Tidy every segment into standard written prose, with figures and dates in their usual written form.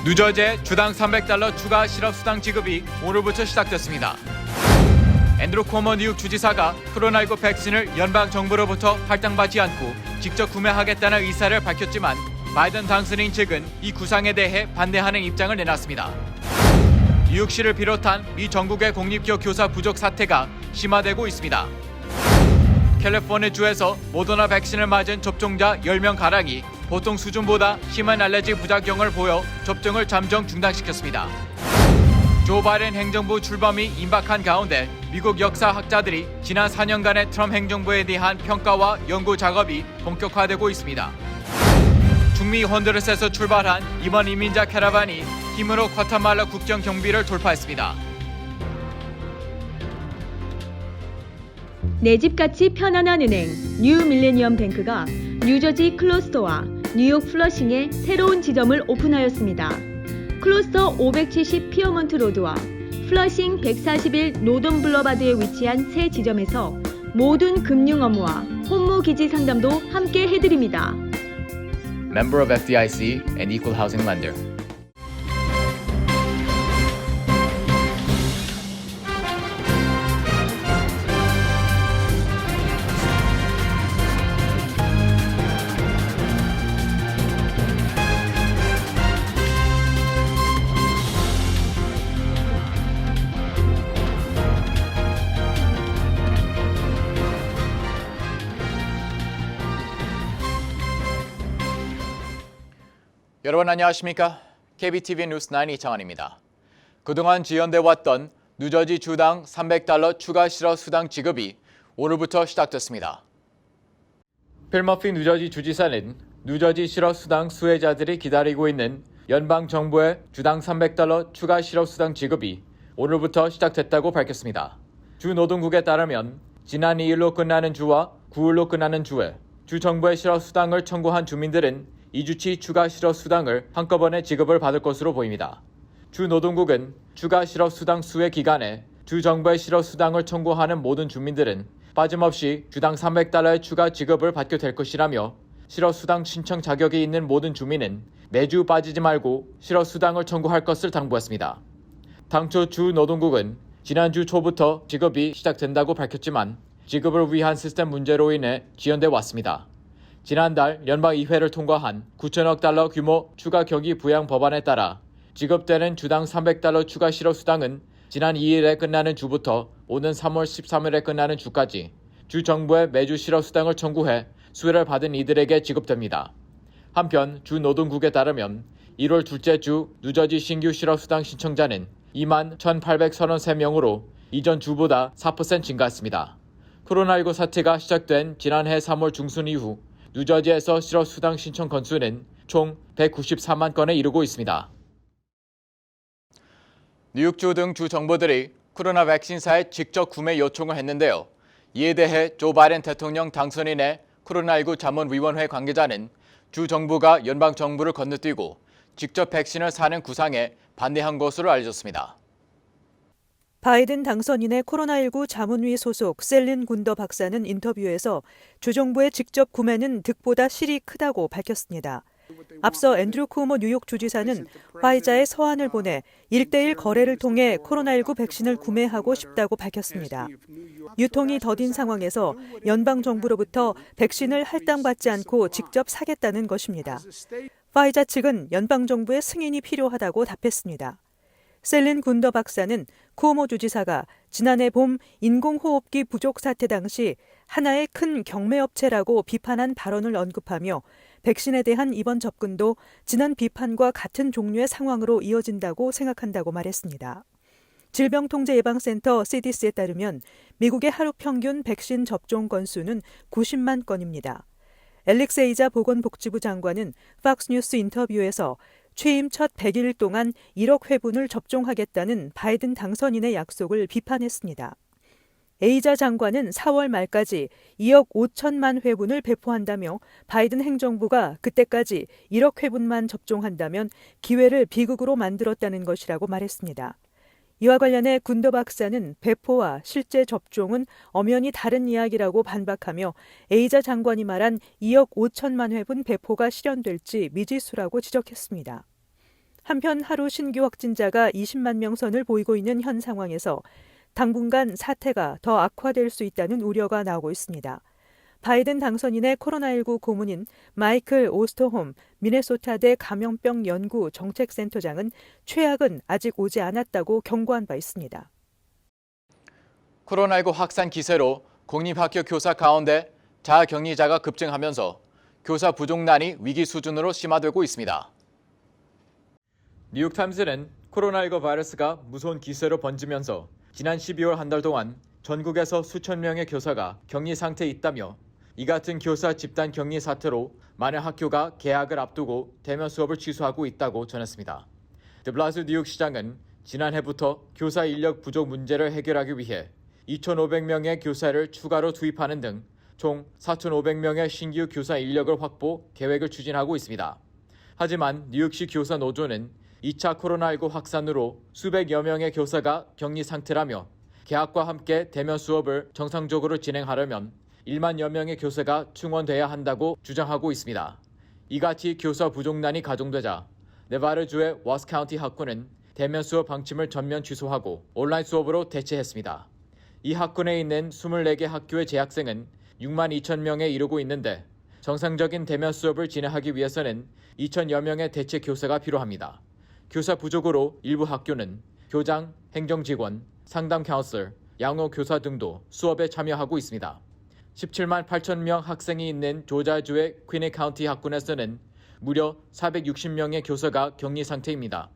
뉴저지의 주당 $300 추가 실업수당 지급이 오늘부터 시작됐습니다. 앤드루 쿠오모 뉴욕 주지사가 코로나19 백신을 연방정부로부터 할당받지 않고 직접 구매하겠다는 의사를 밝혔지만 바이든 당선인 측은 이 구상에 대해 반대하는 입장을 내놨습니다. 뉴욕시를 비롯한 미 전국의 공립기업 교사 부족 사태가 심화되고 있습니다. 캘리포니아주에서 모더나 백신을 맞은 접종자 10명가량이 보통 수준보다 심한 알레르기 부작용을 보여 접종을 잠정 중단시켰습니다. 조 바이든 행정부 출범이 임박한 가운데 미국 역사학자들이 지난 4년간의 트럼프 행정부에 대한 평가와 연구 작업이 본격화되고 있습니다. 중미 혼두라스에서 출발한 이번 이민자 캐러반이 힘으로 과테말라 국경 경비를 돌파했습니다. 내 집같이 편안한 은행 뉴 밀레니엄 뱅크가 뉴저지 클로스터와 뉴욕 플러싱에 새로운 지점을 오픈하였습니다. 클로스터 570 피어먼트 로드와 플러싱 141 노던 블러바드에 위치한 새 지점에서 모든 금융 업무와 혼무 기지 상담도 함께 해드립니다. Member of FDIC and Equal Housing Lender. 여러분 안녕하십니까? KBTV 뉴스 9 이창환입니다. 그동안 지연돼 왔던 뉴저지 주당 $300 추가 실업수당 지급이 오늘부터 시작됐습니다. 필 머피 뉴저지 주지사는 뉴저지 실업수당 수혜자들이 기다리고 있는 연방정부의 주당 $300 추가 실업수당 지급이 오늘부터 시작됐다고 밝혔습니다. 주 노동국에 따르면 지난 2일로 끝나는 주와 9일로 끝나는 주에 주 정부의 실업수당을 청구한 주민들은 2주치 추가 실업수당을 한꺼번에 지급을 받을 것으로 보입니다. 주 노동국은 추가 실업수당 수혜 기간에 주 정부의 실업수당을 청구하는 모든 주민들은 빠짐없이 주당 $300의 추가 지급을 받게 될 것이라며 실업수당 신청 자격이 있는 모든 주민은 매주 빠지지 말고 실업수당을 청구할 것을 당부했습니다. 당초 주 노동국은 지난주 초부터 지급이 시작된다고 밝혔지만 지급을 위한 시스템 문제로 인해 지연돼 왔습니다. 지난달 연방의회를 통과한 $9천억 규모 추가 경기 부양 법안에 따라 지급되는 주당 $300 추가 실업수당은 지난 2일에 끝나는 주부터 오는 3월 13일에 끝나는 주까지 주 정부에 매주 실업수당을 청구해 수혜를 받은 이들에게 지급됩니다. 한편 주 노동국에 따르면 1월 둘째 주 뉴저지 신규 실업수당 신청자는 21,833명으로 이전 주보다 4% 증가했습니다. 코로나19 사태가 시작된 지난해 3월 중순 이후 뉴저지에서 실업수당 신청 건수는 총 194만 건에 이르고 있습니다. 뉴욕주 등 주 정부들이 코로나 백신사의 직접 구매 요청을 했는데요. 이에 대해 조 바이든 대통령 당선인의 코로나19 자문위원회 관계자는 주 정부가 연방 정부를 건너뛰고 직접 백신을 사는 구상에 반대한 것으로 알려졌습니다. 바이든 당선인의 코로나19 자문위 소속 셀린 군더 박사는 인터뷰에서 주 정부의 직접 구매는 득보다 실이 크다고 밝혔습니다. 앞서 앤드루 쿠오모 뉴욕 주지사는 화이자에 서한을 보내 1:1 거래를 통해 코로나19 백신을 구매하고 싶다고 밝혔습니다. 유통이 더딘 상황에서 연방정부로부터 백신을 할당받지 않고 직접 사겠다는 것입니다. 화이자 측은 연방정부의 승인이 필요하다고 답했습니다. 셀린 군더 박사는 쿠오모 주지사가 지난해 봄 인공호흡기 부족 사태 당시 하나의 큰 경매업체라고 비판한 발언을 언급하며 백신에 대한 이번 접근도 지난 비판과 같은 종류의 상황으로 이어진다고 생각한다고 말했습니다. 질병통제예방센터 CDC에 따르면 미국의 하루 평균 백신 접종 건수는 90만 건입니다. 앨릭스 에이자 보건복지부 장관은 팍스뉴스 인터뷰에서 취임 첫 100일 동안 1억 회분을 접종하겠다는 바이든 당선인의 약속을 비판했습니다. 에이자 장관은 4월 말까지 2억 5천만 회분을 배포한다며 바이든 행정부가 그때까지 1억 회분만 접종한다면 기회를 비극으로 만들었다는 것이라고 말했습니다. 이와 관련해 군더 박사는 배포와 실제 접종은 엄연히 다른 이야기라고 반박하며 에이자 장관이 말한 2억 5천만 회분 배포가 실현될지 미지수라고 지적했습니다. 한편 하루 신규 확진자가 20만 명 선을 보이고 있는 현 상황에서 당분간 사태가 더 악화될 수 있다는 우려가 나오고 있습니다. 바이든 당선인의 코로나19 고문인 마이클 오스터홈 미네소타대 감염병 연구 정책센터장은 최악은 아직 오지 않았다고 경고한 바 있습니다. 코로나19 확산 기세로 공립학교 교사 가운데 자가격리자가 급증하면서 교사 부족난이 위기 수준으로 심화되고 있습니다. 뉴욕타임스는 코로나19 바이러스가 무서운 기세로 번지면서 지난 12월 한 달 동안 전국에서 수천 명의 교사가 격리 상태에 있다며 이 같은 교사 집단 격리 사태로 많은 학교가 개학을 앞두고 대면 수업을 취소하고 있다고 전했습니다. 드블라시오 뉴욕시장은 지난해부터 교사 인력 부족 문제를 해결하기 위해 2,500명의 교사를 추가로 투입하는 등 총 4,500명의 신규 교사 인력을 확보 계획을 추진하고 있습니다. 하지만 뉴욕시 교사 노조는 2차 코로나19 확산으로 수백여 명의 교사가 격리 상태라며 개학과 함께 대면 수업을 정상적으로 진행하려면 1만여 명의 교사가 충원돼야 한다고 주장하고 있습니다. 이같이 교사 부족난이 가중되자 네바다주의 워스 카운티 학군은 대면 수업 방침을 전면 취소하고 온라인 수업으로 대체했습니다. 이 학군에 있는 24개 학교의 재학생은 6만 2천 명에 이르고 있는데 정상적인 대면 수업을 진행하기 위해서는 2천여 명의 대체 교사가 필요합니다. 교사 부족으로 일부 학교는 교장, 행정직원, 상담 카운슬러, 양호 교사 등도 수업에 참여하고 있습니다. 17만 8천 명 학생이 있는 조지아주의 퀸니 카운티 학군에서는 무려 460명의 교사가 격리 상태입니다.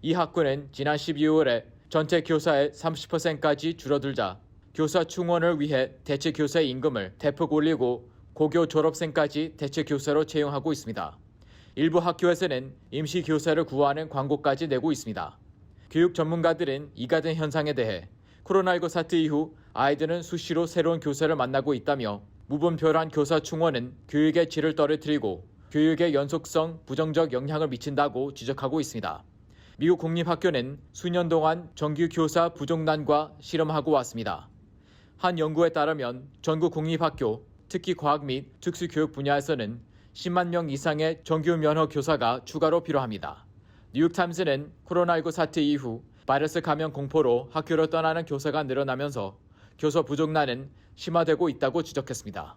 이 학군은 지난 12월에 전체 교사의 30%까지 줄어들자 교사 충원을 위해 대체 교사의 임금을 대폭 올리고 고교 졸업생까지 대체 교사로 채용하고 있습니다. 일부 학교에서는 임시 교사를 구하는 광고까지 내고 있습니다. 교육 전문가들은 이 같은 현상에 대해 코로나19 사태 이후 아이들은 수시로 새로운 교사를 만나고 있다며 무분별한 교사 충원은 교육의 질을 떨어뜨리고 교육의 연속성 부정적 영향을 미친다고 지적하고 있습니다. 미국 공립학교는 수년 동안 정규 교사 부족난과 실험하고 왔습니다. 한 연구에 따르면 전국 공립학교, 특히 과학 및 특수교육 분야에서는 10만 명 이상의 정규 면허 교사가 추가로 필요합니다. 뉴욕타임스는 코로나19 사태 이후 바이러스 감염 공포로 학교를 떠나는 교사가 늘어나면서 교사 부족난은 심화되고 있다고 지적했습니다.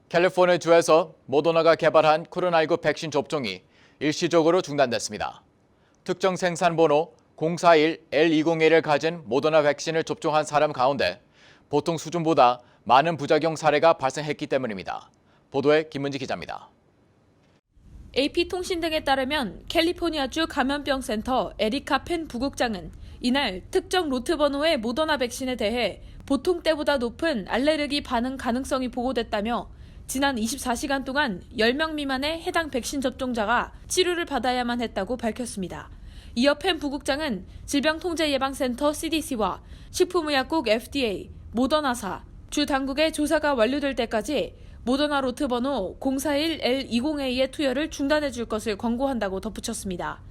캘리포니아주에서 모더나가 개발한 코로나19 백신 접종이 일시적으로 중단됐습니다. 특정 생산번호 041L201을 가진 모더나 백신을 접종한 사람 가운데 보통 수준보다 많은 부작용 사례가 발생했기 때문입니다. 보도에 김문지 기자입니다. AP통신 등에 따르면 캘리포니아주 감염병센터 에리카 펜 부국장은 이날 특정 로트 번호의 모더나 백신에 대해 보통 때보다 높은 알레르기 반응 가능성이 보고됐다며 지난 24시간 동안 10명 미만의 해당 백신 접종자가 치료를 받아야만 했다고 밝혔습니다. 이어 펜 부국장은 질병통제예방센터 CDC와 식품의약국 FDA, 모더나사, 주 당국의 조사가 완료될 때까지 모더나 로트 번호 041L202의 투여를 중단해 줄 것을 권고한다고 덧붙였습니다.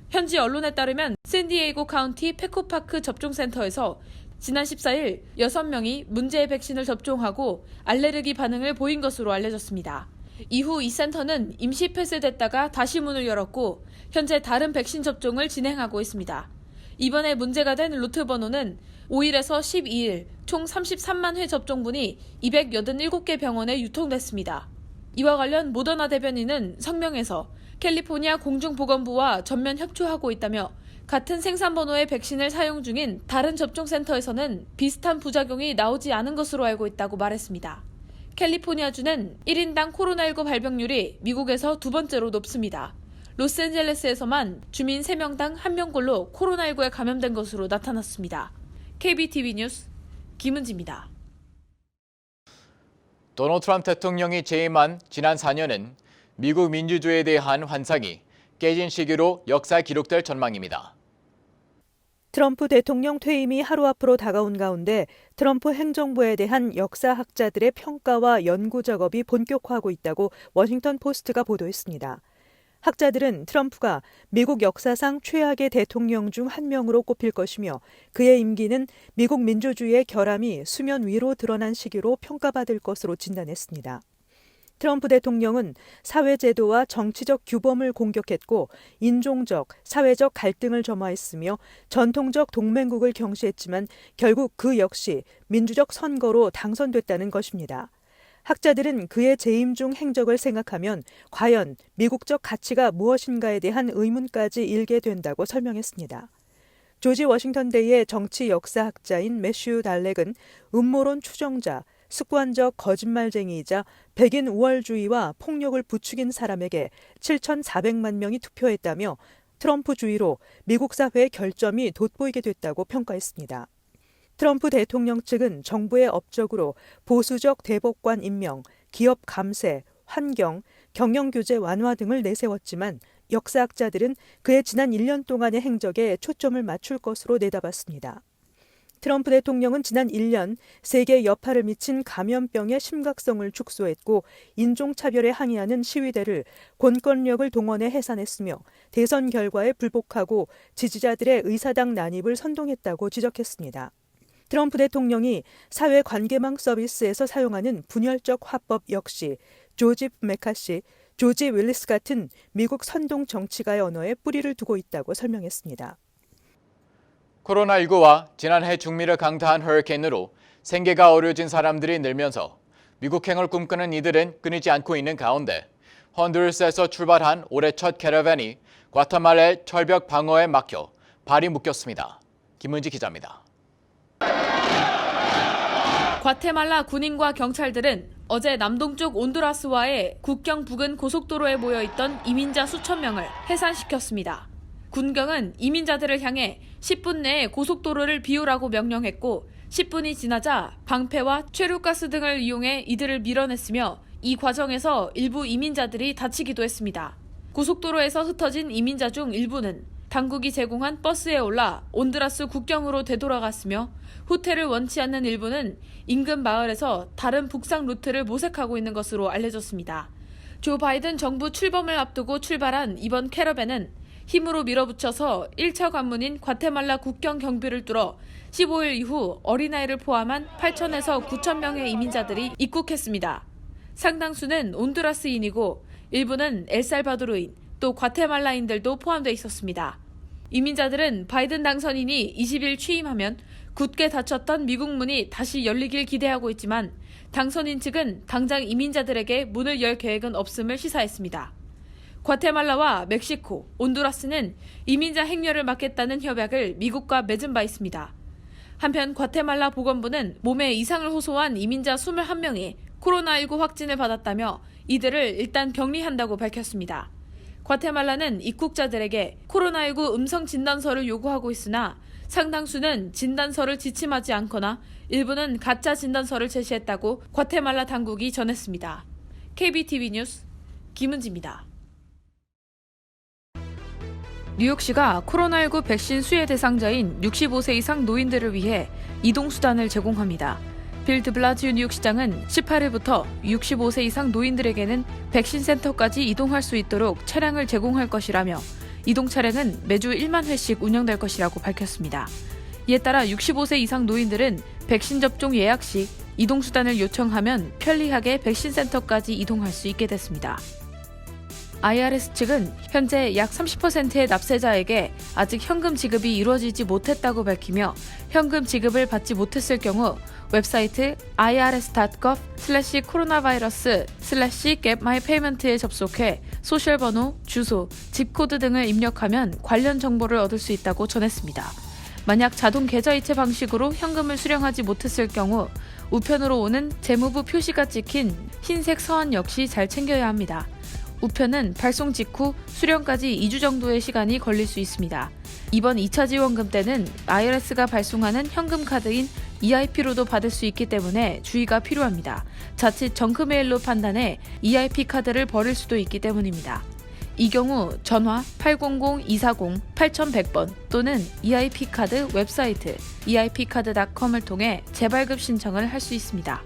현지 언론에 따르면 샌디에이고 카운티 페코파크 접종센터에서 지난 14일 6명이 문제의 백신을 접종하고 알레르기 반응을 보인 것으로 알려졌습니다. 이후 이 센터는 임시 폐쇄됐다가 다시 문을 열었고 현재 다른 백신 접종을 진행하고 있습니다. 이번에 문제가 된 로트 번호는 5일에서 12일 총 33만 회 접종분이 287개 병원에 유통됐습니다. 이와 관련 모더나 대변인은 성명에서 캘리포니아 공중보건부와 전면 협조하고 있다며 같은 생산번호의 백신을 사용 중인 다른 접종센터에서는 비슷한 부작용이 나오지 않은 것으로 알고 있다고 말했습니다. 캘리포니아주는 1인당 코로나19 발병률이 미국에서 두 번째로 높습니다. 로스앤젤레스에서만 주민 3명당 1명꼴로 코로나19에 감염된 것으로 나타났습니다. KBTV 뉴스 김은지입니다. 도널드 트럼프 대통령이 재임한 지난 4년은 미국 민주주의에 대한 환상이 깨진 시기로 역사에 기록될 전망입니다. 트럼프 대통령 퇴임이 하루 앞으로 다가온 가운데 트럼프 행정부에 대한 역사학자들의 평가와 연구 작업이 본격화하고 있다고 워싱턴 포스트가 보도했습니다. 학자들은 트럼프가 미국 역사상 최악의 대통령 중 한 명으로 꼽힐 것이며 그의 임기는 미국 민주주의의 결함이 수면 위로 드러난 시기로 평가받을 것으로 진단했습니다. 트럼프 대통령은 사회제도와 정치적 규범을 공격했고 인종적, 사회적 갈등을 점화했으며 전통적 동맹국을 경시했지만 결국 그 역시 민주적 선거로 당선됐다는 것입니다. 학자들은 그의 재임 중 행적을 생각하면 과연 미국적 가치가 무엇인가에 대한 의문까지 일게 된다고 설명했습니다. 조지 워싱턴대의 정치 역사학자인 매슈 달렉은 음모론 추종자, 습관적 거짓말쟁이이자 백인 우월주의와 폭력을 부추긴 사람에게 7,400만 명이 투표했다며 트럼프주의로 미국 사회의 결점이 돋보이게 됐다고 평가했습니다. 트럼프 대통령 측은 정부의 업적으로 보수적 대법관 임명, 기업 감세, 환경, 경영규제 완화 등을 내세웠지만 역사학자들은 그의 지난 1년 동안의 행적에 초점을 맞출 것으로 내다봤습니다. 트럼프 대통령은 지난 1년 세계 여파를 미친 감염병의 심각성을 축소했고 인종차별에 항의하는 시위대를 권권력을 동원해 해산했으며 대선 결과에 불복하고 지지자들의 의사당 난입을 선동했다고 지적했습니다. 트럼프 대통령이 사회관계망 서비스에서 사용하는 분열적 화법 역시 조지 메카시, 조지 윌리스 같은 미국 선동 정치가의 언어에 뿌리를 두고 있다고 설명했습니다. 코로나19와 지난해 중미를 강타한 허리케인으로 생계가 어려워진 사람들이 늘면서 미국행을 꿈꾸는 이들은 끊이지 않고 있는 가운데 헌두라스에서 출발한 올해 첫 캐러밴이 과테말라의 철벽 방어에 막혀 발이 묶였습니다. 김은지 기자입니다. 과테말라 군인과 경찰들은 어제 남동쪽 온두라스와의 국경 부근 고속도로에 모여있던 이민자 수천 명을 해산시켰습니다. 군경은 이민자들을 향해 10분 내에 고속도로를 비우라고 명령했고 10분이 지나자 방패와 최루가스 등을 이용해 이들을 밀어냈으며 이 과정에서 일부 이민자들이 다치기도 했습니다. 고속도로에서 흩어진 이민자 중 일부는 당국이 제공한 버스에 올라 온두라스 국경으로 되돌아갔으며 호텔을 원치 않는 일부는 인근 마을에서 다른 북상 루트를 모색하고 있는 것으로 알려졌습니다. 조 바이든 정부 출범을 앞두고 출발한 이번 캐러밴은 힘으로 밀어붙여서 1차 관문인 과테말라 국경 경비를 뚫어 15일 이후 어린아이를 포함한 8,000에서 9,000 명의 이민자들이 입국했습니다. 상당수는 온두라스인이고 일부는 엘살바도르인, 또 과테말라인들도 포함되어 있었습니다. 이민자들은 바이든 당선인이 20일 취임하면 굳게 닫혔던 미국 문이 다시 열리길 기대하고 있지만 당선인 측은 당장 이민자들에게 문을 열 계획은 없음을 시사했습니다. 과테말라와 멕시코, 온두라스는 이민자 행렬을 막겠다는 협약을 미국과 맺은 바 있습니다. 한편 과테말라 보건부는 몸에 이상을 호소한 이민자 21명이 코로나19 확진을 받았다며 이들을 일단 격리한다고 밝혔습니다. 과테말라는 입국자들에게 코로나19 음성 진단서를 요구하고 있으나 상당수는 진단서를 지침하지 않거나 일부는 가짜 진단서를 제시했다고 과테말라 당국이 전했습니다. KBTV 뉴스 김은지입니다. 뉴욕시가 코로나19 백신 수혜 대상자인 65세 이상 노인들을 위해 이동수단을 제공합니다. 빌 드블라지오 뉴욕시장은 18일부터 65세 이상 노인들에게는 백신 센터까지 이동할 수 있도록 차량을 제공할 것이라며 이동 차량은 매주 1만 회씩 운영될 것이라고 밝혔습니다. 이에 따라 65세 이상 노인들은 백신 접종 예약 시 이동수단을 요청하면 편리하게 백신 센터까지 이동할 수 있게 됐습니다. IRS 측은 현재 약 30%의 납세자에게 아직 현금 지급이 이루어지지 못했다고 밝히며 현금 지급을 받지 못했을 경우 웹사이트 irs.gov/coronavirus/getmypayment에 접속해 소셜번호, 주소, 집코드 등을 입력하면 관련 정보를 얻을 수 있다고 전했습니다. 만약 자동 계좌이체 방식으로 현금을 수령하지 못했을 경우 우편으로 오는 재무부 표시가 찍힌 흰색 서한 역시 잘 챙겨야 합니다. 우편은 발송 직후 수령까지 2주 정도의 시간이 걸릴 수 있습니다. 이번 2차 지원금 때는 IRS가 발송하는 현금 카드인 EIP로도 받을 수 있기 때문에 주의가 필요합니다. 자칫 정크메일로 판단해 EIP 카드를 버릴 수도 있기 때문입니다. 이 경우 전화 800-240-8100번 또는 EIP 카드 웹사이트 eipcard.com을 통해 재발급 신청을 할 수 있습니다.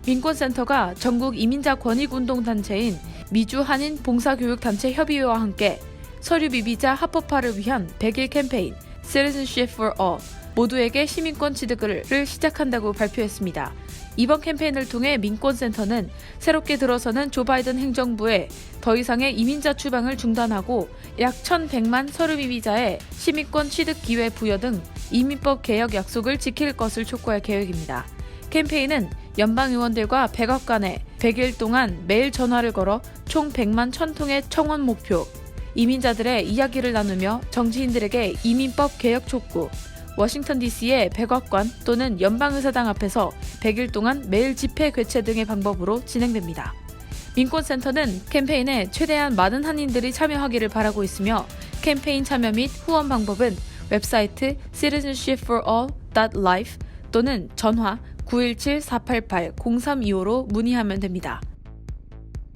민권센터가 전국 이민자 권익운동단체인 미주 한인 봉사교육단체 협의회와 함께 서류 미비자 합법화를 위한 100일 캠페인 Citizenship for All 모두에게 시민권 취득을 시작한다고 발표했습니다. 이번 캠페인을 통해 민권센터는 새롭게 들어서는 조 바이든 행정부에 더 이상의 이민자 추방을 중단하고 약 1,100만 서류 이민자의 시민권 취득 기회 부여 등 이민법 개혁 약속을 지킬 것을 촉구할 계획입니다. 캠페인은 연방 의원들과 백악관에 100일 동안 매일 전화를 걸어 총 100만 1,000통의 청원 목표, 이민자들의 이야기를 나누며 정치인들에게 이민법 개혁 촉구, 워싱턴 DC의 백악관 또는 연방의사당 앞에서 100일 동안 매일 집회 개최 등의 방법으로 진행됩니다. 민권센터는 캠페인에 최대한 많은 한인들이 참여하기를 바라고 있으며 캠페인 참여 및 후원 방법은 웹사이트 citizenshipforall.life 또는 전화 917-488-0325로 문의하면 됩니다.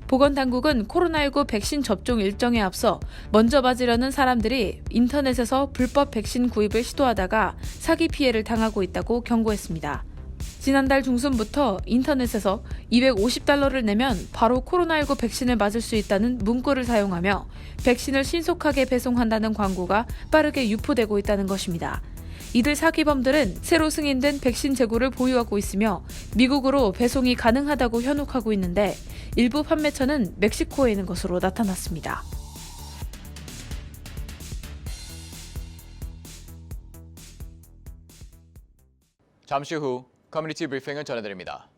보건당국은 코로나19 백신 접종 일정에 앞서 먼저 맞으려는 사람들이 인터넷에서 불법 백신 구입을 시도하다가 사기 피해를 당하고 있다고 경고했습니다. 지난달 중순부터 인터넷에서 $250를 내면 바로 코로나19 백신을 맞을 수 있다는 문구를 사용하며 백신을 신속하게 배송한다는 광고가 빠르게 유포되고 있다는 것입니다. 이들 사기범들은 새로 승인된 백신 재고를 보유하고 있으며 미국으로 배송이 가능하다고 현혹하고 있는데 일부 판매처는 멕시코에 있는 것으로 나타났습니다. 잠시 후 커뮤니티 브리핑을 전해드립니다.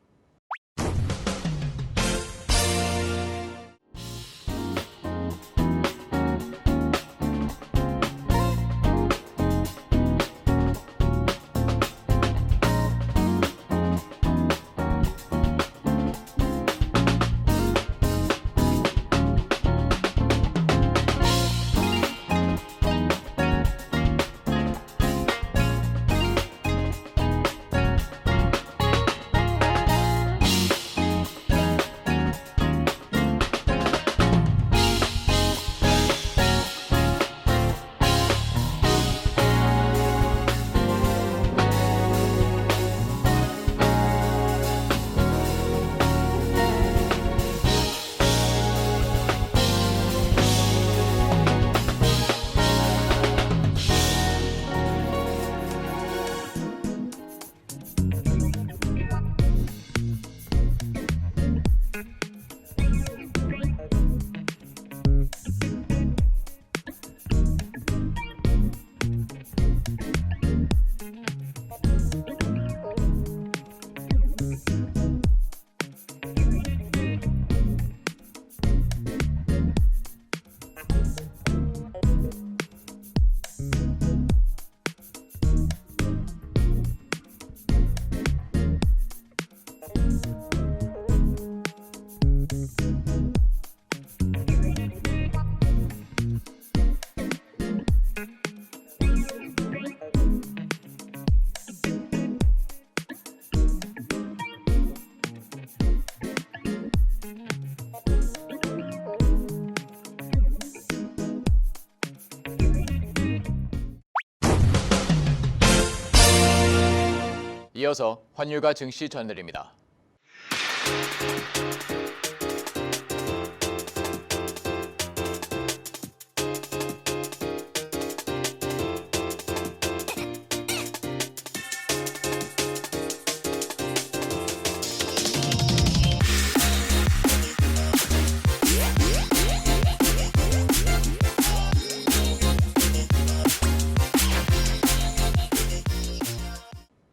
이어서 환율과 증시 전해드립니다.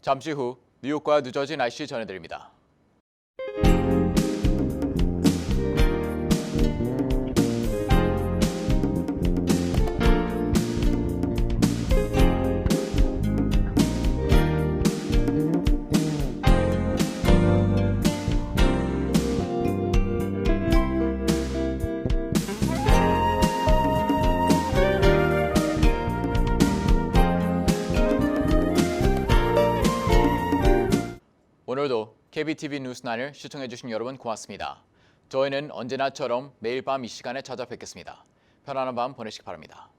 잠시 후 뉴욕과 뉴저지 날씨 전해드립니다. 오늘도 KBTV 뉴스9을 시청해주신 여러분 고맙습니다. 저희는 언제나처럼 매일 밤 이 시간에 찾아뵙겠습니다. 편안한 밤 보내시기 바랍니다.